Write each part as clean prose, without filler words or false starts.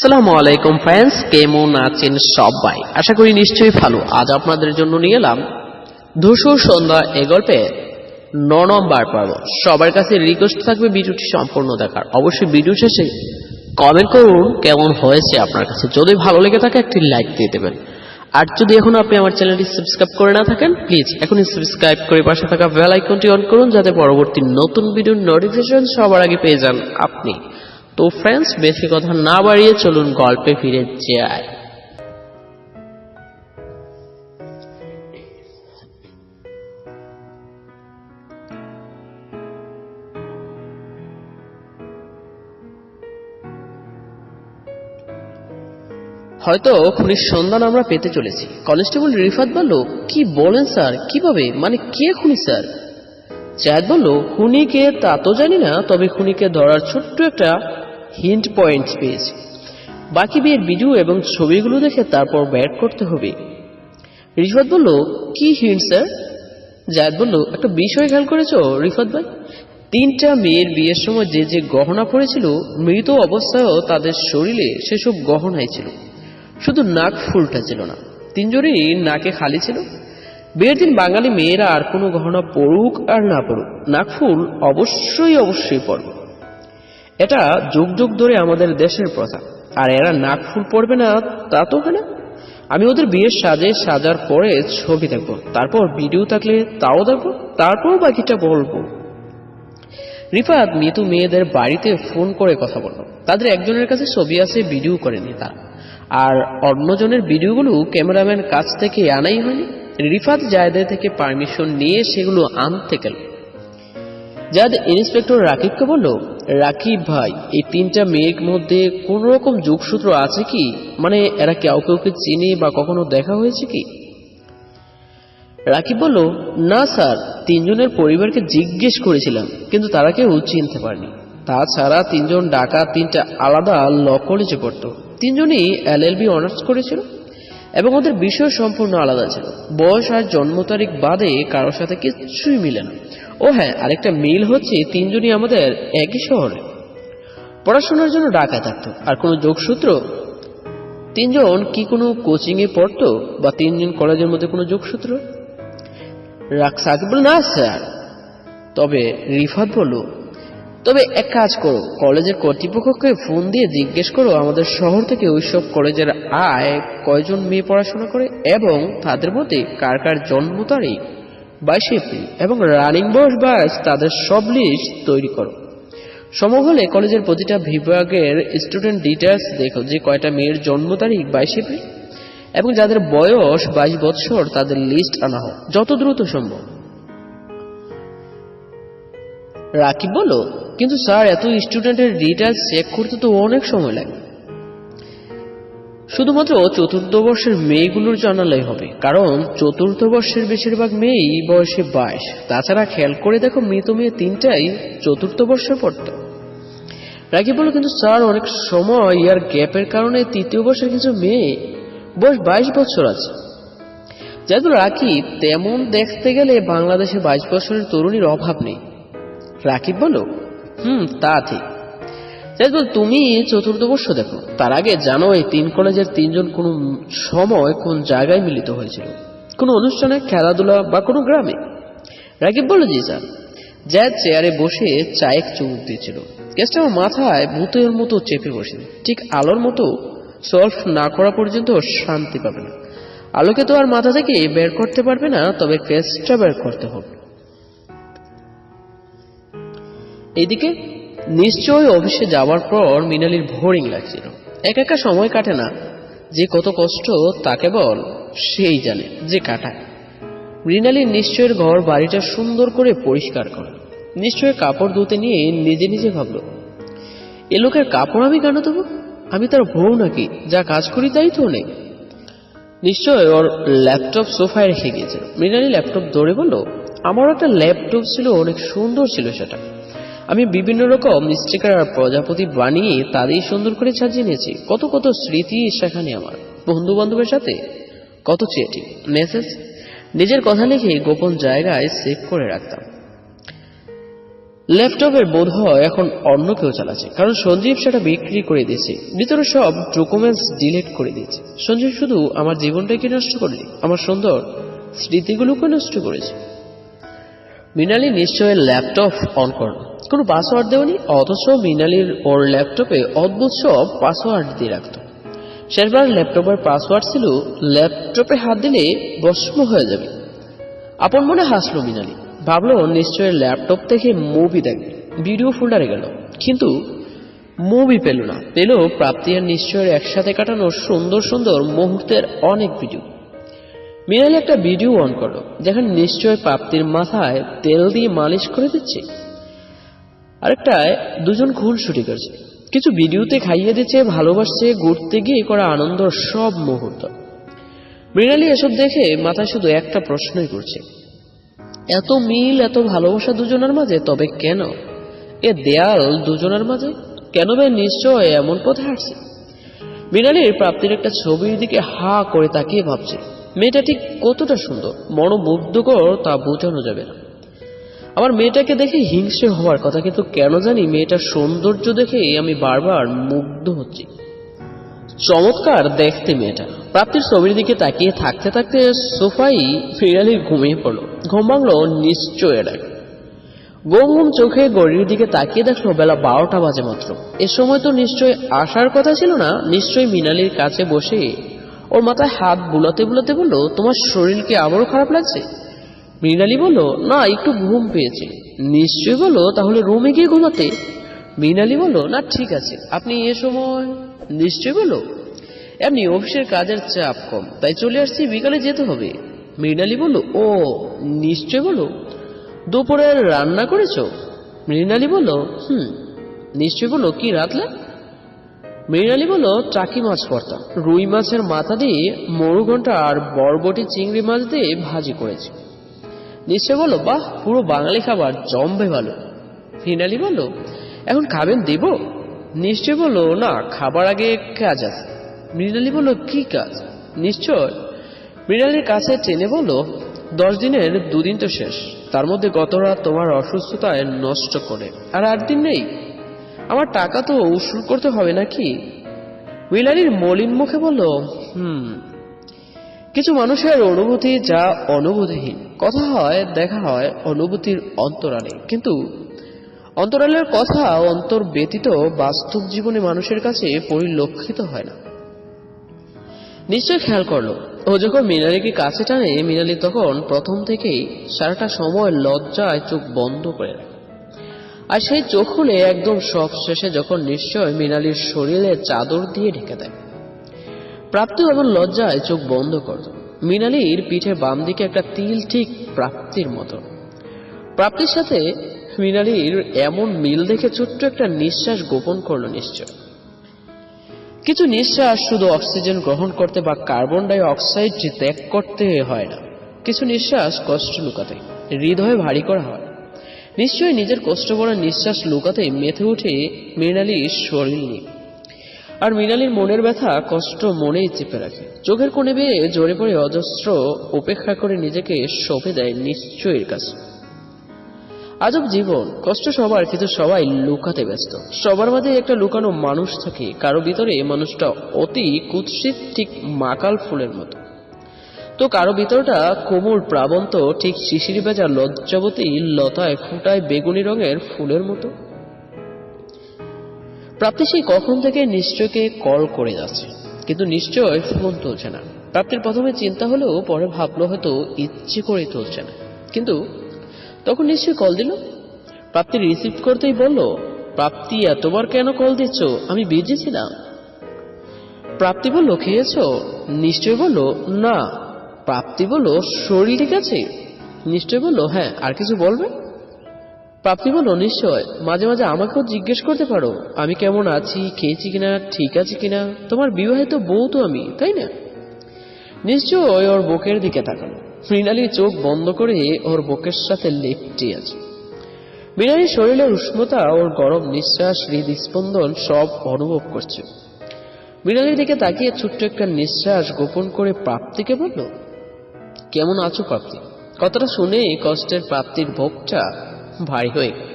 আসসালামু আলাইকুম ফ্রেন্ডস, কেমন আছেন সবাই? আশা করি নিশ্চয়ই ভালো। আজ আপনাদের জন্য নিয়ে এলাম ধূসর সন্ধ্যা এই গল্পের 9 নম্বর পর্ব। সবার কাছে রিকোয়েস্ট থাকবে ভিডিওটি সম্পূর্ণ দেখার। অবশ্যই ভিডিও শেষে কমেন্ট করুন কেমন হয়েছে আপনার কাছে। যদি ভালো লেগে থাকে একটি লাইক দিয়ে দেবেন। আর যদি এখনো আপনি আমার চ্যানেলটি সাবস্ক্রাইব করে না থাকেন, প্লিজ এখনই সাবস্ক্রাইব করে পাশে থাকা বেল আইকনটি অন করুন, যাতে পরবর্তী নতুন ভিডিওর নোটিফিকেশন সবার আগে পেয়ে যান আপনি। তো ফ্রেন্ডস, বেশি কথা না বাড়িয়ে চলুন গল্পে ফিরে যাই। হয়তো খুনির সন্ধান আমরা পেতে চলেছি। কনস্টেবল রিফাত বলল, কি বলেন স্যার? কিভাবে? মানে কে খুনি স্যার? জায়েদ বলল, খুনিকে তা তো জানি না, তবে খুনিকে ধরার ছোট্ট একটা হিন্ট পয়েন্ট পেয়েছি। বাকি বিয়ের ভিডিও এবং ছবিগুলো দেখে তারপর বের করতে হবে। রিফাত বলল, কি হিন্ট স্যার? জায়েদ বলল, একটা বিষয় খেয়াল করেছো রিফাত ভাই? 3টা মেয়ের বিয়ের সময় যে যে গহনা পড়েছিল, মৃত অবস্থায়ও তাদের শরীরে সেসব গহনাই ছিল, শুধু নাক ফুলটা ছিল না। 3জনই নাকে খালি ছিল। বিয়ের দিন বাঙালি মেয়েরা আর কোনো গহনা পড়ুক আর না পড়ুক, নাকফুল অবশ্যই পড়বে। এটা যুগ যুগ ধরে আমাদের দেশের প্রথা। আর এরা নাকফুল পড়বে না তা তো হয় না। আমি ওদের বিয়ের সাজার পরে ছবি দেখবো, তারপর ভিডিও থাকলে তাও দেখবো, তারপর বাকিটা বলবো। রিফাত মৃত মেয়েদের বাড়িতে ফোন করে কথা বলল। তাদের একজনের কাছে ছবি আছে, ভিডিও করেনি তারা। আর অন্যজনের ভিডিওগুলো ক্যামেরাম্যান কাছ থেকে আনাই হয়নি। রিফাত জায়েদের থেকে পারমিশন নিয়ে সেগুলো আনতে গেল। জায়েদ ইন্সপেক্টর রাকিবকে বলল, রাকিব ভাই, এই 3টা মেয়ের মধ্যে কোন রকম যোগসূত্র আছে কি? মানে এরা কাউকে চিনে বা কখনো দেখা হয়েছে কি? রাকিব বলল, না স্যার, 3জনের পরিবারকে জিজ্ঞেস করেছিলাম, কিন্তু তারা কেউ চিনতে পারেনি। তাছাড়া 3জন ঢাকা 3টা আলাদা ল কলেজে পড়ত। 3জনই LLB অনার্স করেছিল এবং ওদের বিষয় সম্পূর্ণ আলাদা ছিল। বয়স আর জন্ম তারিখ বাদে কারোর সাথে কিছুই মিলে না। ও হ্যাঁ, আরেকটা মিল হচ্ছে 3জনই আমাদের একই শহরে পড়াশোনার জন্য ঢাকায় থাকতো। আর কোনো যোগসূত্র? 3জন কি কোনো কোচিং এ পড়তো, বা 3জন কলেজের মধ্যে কোনো যোগসূত্র? সাকিব বলল, না স্যার। তবে রিফাত বলল, তবে এক কাজ করো, কলেজের কর্তৃপক্ষকে ফোন দিয়ে জিজ্ঞেস করো আমাদের শহর থেকে ওইসব কলেজের আয় কয়জন মেয়ে পড়াশোনা করে এবং তাদের মধ্যে কার কার জন্ম তারিখ 22 এপ্রিল এবং রানিং বয়স তাদের সব লিস্ট তৈরি করো। সম্ভব হলে কলেজের প্রতিটা বিভাগের স্টুডেন্ট ডিটেলস দেখো, যে কয়টা মেয়ের জন্ম তারিখ 22 এপ্রিল এবং যাদের বয়স 22 বছর তাদের লিস্ট আনা হোক যত দ্রুত সম্ভব। রাকিব বলল, কিন্তু স্যার, এত স্টুডেন্টের ডিটেলস চেক করতে তো অনেক সময় লাগে। শুধুমাত্র 4র্থ বর্ষের মেয়েগুলোর জানালেই হবে, কারণ 4র্থ বর্ষের বেশিরভাগ মেয়েই বয়সে 22। তাছাড়া খেয়াল করে দেখো, মৃত মেয়ে 3টাই 4র্থ বর্ষে পড়ত। রাকিব বলল, কিন্তু স্যার, অনেক সময় ইয়ার গ্যাপের কারণে 3য় বর্ষের কিছু মেয়ে বয়স 22 বছর আছে। যেহেতু রাকিব, তেমন দেখতে গেলে বাংলাদেশে 22 বছরের তরুণীর অভাব নেই। রাকিব বলল, তা ঠিক। তুমি 4র্থ বর্ষ দেখো, তার আগে জানো এই 3 কলেজের 3জন কোন সময় কোন জায়গায় মিলিত হয়েছিল? কোন অনুষ্ঠানে, খেলাধুলা বা কোনো গ্রামে? রাকিব বলল, জি স্যার। জায়েদ চেয়ারে বসে চায়ে চুমুক দিয়েছিল। কেসটা আমার মাথায় ভূতের মতো চেপে বসে, ঠিক আলোর মতো সলভ না করা পর্যন্ত শান্তি পাবে না। আলোকে তো আর মাথা থেকে বের করতে পারবে না, তবে কেসটা বের করতে হবে। এইদিকে নিশ্চয়ই অফিসে যাওয়ার পর মৃণালীর বোরিং লাগছিল। একা সময় কাটে না, যে কত কষ্ট তা কেবল সেই জানে যে কাটায়। মৃণালীর নিশ্চয়ের ঘর বাড়িটা সুন্দর করে পরিষ্কার করে, নিশ্চয়ই কাপড় ধুতে নিয়ে নিজে ভাবল, এ লোকের কাপড় আমি কেন দেবো? আমি তার বউ নাকি? যা কাজ করি তাই তো নেই। নিশ্চয় ওর ল্যাপটপ সোফায় রেখে গিয়েছিল। মৃণালী ল্যাপটপ ধরে বলল, আমারও একটা ল্যাপটপ ছিল, অনেক সুন্দর ছিল সেটা। আমি বিভিন্ন রকম স্টিকার আর প্রজাপতি বানিয়ে তাদের সুন্দর করে সাজিয়ে নিয়েছি। কত স্মৃতি সেখানে আমার বন্ধু বান্ধবের সাথে, কত চিঠি, মেসেজ, নিজের কথা লিখে গোপন জায়গায় সেভ করে রাখতাম। ল্যাপটপের বোধ হয় এখন অন্য কেউ চালাচ্ছে, কারণ সঞ্জীব সেটা বিক্রি করে দিয়েছে। ভিতরে সব ডকুমেন্টস ডিলিট করে দিয়েছে। সঞ্জীব শুধু আমার জীবনটাকে নষ্ট করেনি, আমার সুন্দর স্মৃতিগুলোকে নষ্ট করেছে। মৃণালী নিশ্চয়ই ল্যাপটপ অন করল, কোনো পাসওয়ার্ড দেওনি, অথচ মৃণালীর ওর ল্যাপটপে অদ্ভুত সব পাসওয়ার্ড দিয়ে রাখত। শেষবার ল্যাপটপের পাসওয়ার্ড ছিল ল্যাপটপে হাত দিলে ভস্ম হয়ে যাবে। আপন মনে হাসলো মৃণালী, ভাবলো নিশ্চয়ই ল্যাপটপ থেকে মুভি দেখবে। ভিডিও ফোল্ডারে গেল, কিন্তু মুভি পেল না, পেল প্রাপ্তি আর নিশ্চয়ের একসাথে কাটানো সুন্দর সুন্দর মুহূর্তের অনেক ভিডিও। মৃণালী একটা ভিডিও অন করলো, যেখানে নিশ্চয় প্রাপ্তির মাথায় তেল দিয়ে মালিশ করে দিচ্ছে, আরেকটায় দুজন খুনসুটি করছে, কিছু ভিডিওতে খাইয়ে দিচ্ছে, ভালোবাসছে, ঘুরতে গিয়ে করা আনন্দ সব মুহূর্ত। মৃণালী এসব দেখে মাথায় শুধু একটা প্রশ্নই করছে, এত মিল, এত ভালোবাসা দুজনের মাঝে, তবে কেন এ দেয়াল দুজনের মাঝে? কেন ভাই নিশ্চয় এমন পথে হাঁটছে? মৃণালীর প্রাপ্তির একটা ছবির দিকে হা করে তাকিয়ে ভাবছে, মেয়েটা ঠিক কতটা সুন্দর, মনোমুগ্ধকর তা বোঝানো যাবে না। আমার মেয়েটাকে দেখে হিংসে হওয়ার কথা, কিন্তু কেন জানি মেয়েটার সৌন্দর্য দেখে আমি বারবার মুগ্ধ হচ্ছি। চমৎকার দেখতে মেয়েটা। প্রাপ্তির ছবির দিকে তাকিয়ে থাকতে থাকতে সোফাই মৃণালী ঘুমিয়ে পড়ল। ঘুম ভাঙলো নিশ্চয় ডাকে। ঘুম ঘুম চোখে ঘড়ির দিকে তাকিয়ে দেখলো বেলা 12টা বাজে মাত্র। এ সময় তো নিশ্চয় আসার কথা ছিল না। নিশ্চয় মৃণালীর কাছে বসে ওর মাথায় হাত বুলাতে বুলাতে বলল, তোমার শরীর কি আবারও খারাপ লাগছে? মৃণালী বলল, না, একটু ঘুম পেয়েছে। নিশ্চয় বলল, তাহলে রুমে গিয়ে ঘুমাতে। মৃণালী বলল, না ঠিক আছে, আপনি এ সময়। নিশ্চয় বলল, এমনি অফিসের কাজের চাপ কম, তাই চলে আসছি, বিকালে যেতে হবে। মৃণালী বলল, ও। নিশ্চয় বলল, দুপুরে রান্না করেছ? মৃণালী বলল, নিশ্চয় বলল, কি রাতলে? মৃণালী বলল, টাকি মাছ ভর্তা, রুই মাছের মাথা দিয়ে মরুঘণ্টা আর বরবটি চিংড়ি মাছ দিয়ে ভাজি করেছে। নিশ্চয় বলল, বাহ, পুরো বাঙালি খাবার, জম্বে ভালো। মৃণালী বলল, এখন খাবেন দেব? নিশ্চয় বলল, না, খাবার আগে কাজ আছে। মৃণালী বলল, কি কাজ? নিশ্চয় মৃণালীর কাছে টেনে বলল, 10 দিনের 2 দিন তো শেষ, তার মধ্যে গত রাত তোমার অসুস্থতায় নষ্ট করে, আর 8 দিন নেই। আমার টাকা তো উসুল করতে হবে নাকি? মৃণালীর মলিন মুখে বলল, কিছু মানুষের অনুভূতি যা অনুভূতিহীন, কথা হয়, দেখা হয় অনুভূতির অন্তরালে, কিন্তু অন্তরালের কথা অন্তর ব্যতীত বাস্তব জীবনে মানুষের কাছে পরিলক্ষিত হয় না। নিশ্চয় খেয়াল করলো, ও যখন মৃণালীকে কাছে টানে, মৃণালী তখন প্রথম থেকেই সারাটা সময় লজ্জায় চোখ বন্ধ করে রাখে, আর সেই চোখ খুলে একদম সব শেষে যখন নিশ্চয় মৃণালীর শরীরে চাদর দিয়ে ঢেকে দেয়। প্রাপ্তি এমন লজ্জায় চোখ বন্ধ করত। মৃণালীর পিঠে বাম দিকে একটা তিল, ঠিক প্রাপ্তির মতো। প্রাপ্তির সাথে মৃণালীর এমন মিল দেখে ছোট্ট একটা নিঃশ্বাস গোপন করলো নিশ্চয়। কিছু নিঃশ্বাস শুধু অক্সিজেন গ্রহণ করতে বা কার্বন ডাই অক্সাইড ত্যাগ করতে হয় না, কিছু নিঃশ্বাস কষ্ট লুকাতে, হৃদয়ে ভারী করা হয়। নিশ্চয়ই নিজের কষ্ট ভরা নিঃশ্বাস লুকাতে মেতে উঠে মৃণালীর শরীর নিয়ে, আর মৃণালীর মনের ব্যথা কষ্ট মনেই চেপে রাখে। চোখের কোণে বেয়ে জোরে পড়ে অজস্র উপেক্ষা করে নিজেকে সঁপে দেয় নিশ্চয়ের কাছে। আজব জীবন, কষ্ট সবার, কিন্তু সবাই লুকাতে ব্যস্ত। সবার মাঝে একটা লুকানো মানুষ থাকে, কারো ভিতরে মানুষটা অতি কুৎসিত, ঠিক মাকাল ফুলের মতো, তো কারো ভিতরটা কোমল প্রাবন্ত, ঠিক শিশির ভেজা লজ্জাবতী লতায় ফুটায় বেগুনি রঙের ফুলের মতো। প্রাপ্তি সেই কখন থেকে নিশ্চয়কে কল করে যাচ্ছে, কিন্তু নিশ্চয় ফোন তুলছে না। প্রাপ্তির প্রথমে চিন্তা হলেও পরে ভাবলো হয়তো ইচ্ছে করে তুলছে না, কিন্তু তখন নিশ্চয় কল দিল। প্রাপ্তি রিসিভ করতেই বলল, প্রাপ্তি, এতবার কেন কল দিচ্ছ? আমি বিজি ছিলাম। প্রাপ্তি বলল, খেয়েছো? নিশ্চয় বলল, না। প্রাপ্তি বলল, শরীর ঠিক আছে? নিশ্চয় বলল, হ্যাঁ। আর কিছু বলবে? প্রাপ্তি বলল, নিশ্চয়, মাঝে মাঝে আমাকেও জিজ্ঞেস করতে পারো, আমি কেমন আছি, খেয়েছি কিনা, ঠিক আছে কিনা। তোমার বিবাহিত বউ তো আমি, তাই না? নিশ্চয় ওর বুকের দিকে তাকালো। মৃণালী চোখ বন্ধ করে ওর বুকের সাথে লেপটে আছে। মৃণালীর শরীরের উষ্ণতা, ওর গরম নিঃশ্বাস, হৃদস্পন্দন সব অনুভব করছে। মৃণালীর দিকে তাকিয়ে ছোট্ট একটা নিঃশ্বাস গোপন করে প্রাপ্তিকে বলল, কেমন আছো প্রাপ্তি? কথাটা শুনে কষ্টের প্রাপ্তির বুকটা ভারী হয়ে গেল।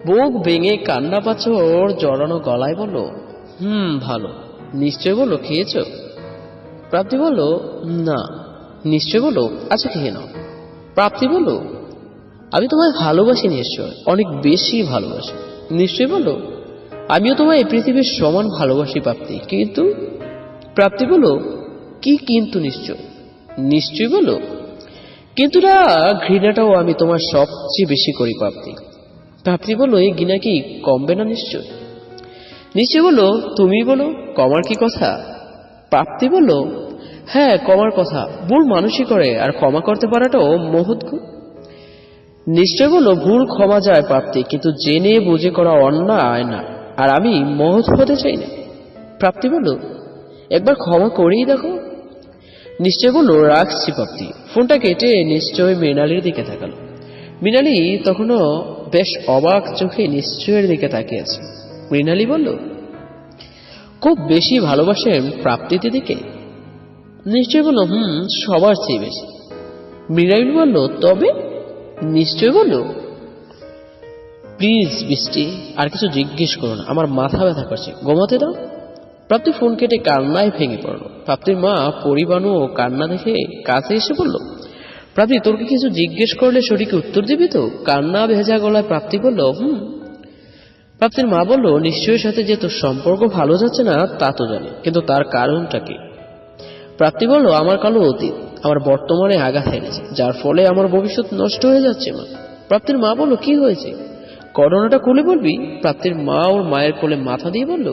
বুক ভেঙে কান্না পাথর জড়ানো গলায় বলল, ভালো। নিশ্চয় বলল, খেয়েছো? প্রাপ্তি বলল, না। নিশ্চয় বলল, আচ্ছা খেয়ে নাও। প্রাপ্তি বলল, আমি তোমায় ভালোবাসি নিশ্চয়, অনেক বেশি ভালোবাসি। নিশ্চয় বলল, আমিও তোমায় এই পৃথিবীর সমান ভালোবাসি প্রাপ্তি, কিন্তু। প্রাপ্তি বলল, কি কিন্তু? নিশ্চয়। নিশ্চয় বলল, কিন্তু না, ঘৃণাটাও আমি তোমার সবচেয়ে বেশি করি প্রাপ্তি। প্রাপ্তি বলল, এই ঘৃণা কি কমবে না? নিশ্চয়। নিশ্চয় বলল, তুমি বলো, কমার কি কথা? প্রাপ্তি বলল, হ্যাঁ, কমার কথা। ভুল মানুষই করে, আর ক্ষমা করতে পারাটাও মহৎ গুণ। নিশ্চয় বলল, ভুল ক্ষমা যায় প্রাপ্তি, কিন্তু জেনে বুঝে করা অন্যায় না, আর আমি মহৎ হতে চাই না। প্রাপ্তি বলল, একবার ক্ষমা করেই দেখো। নিশ্চয় বলল, রাখছি প্রাপ্তি। ফোনটা কেটে নিশ্চয় মৃণালীর দিকে তাকালো। মৃণালী তখনও বেশ অবাক চোখে নিশ্চয়ের দিকে তাকিয়ে আছে। মৃণালী বলল, খুব বেশি ভালোবাসেন প্রাপ্তি দিদিকে? নিশ্চয় বলল, সবার চেয়ে বেশি। মৃণালী বলল, তবে? নিশ্চয় বলল, প্লিজ বৃষ্টি, আর কিছু জিজ্ঞেস করো না, আমার মাথা ব্যথা করছে, ঘুমাতে দাও। প্রাপ্তি ফোন কেটে কান্নায় ভেঙে পড়ল। প্রাপ্তির মা পরিবাণু কান্না দেখে কাছে এসে বলল, প্রাপ্তি, তোর কি কিছু জিজ্ঞেস করলে সঠিক উত্তর দিবি তো? কান্না ভেজা গলায় প্রাপ্তি বলল, প্রাপ্তির মা বলল, নিশ্চয়ের সাথে যে তোর সম্পর্ক ভালো যাচ্ছে না তা তো জানি, কিন্তু তার কারণটা কি? প্রাপ্তি বলল, আমার কালো অতীত আমার বর্তমানে আঘাত এনেছে, যার ফলে আমার ভবিষ্যৎ নষ্ট হয়ে যাচ্ছে মা। প্রাপ্তির মা বলল, কি হয়েছে? ঘটনাটা খুলে বলবি? প্রাপ্তির মা ওর মায়ের কোলে মাথা দিয়ে বলল,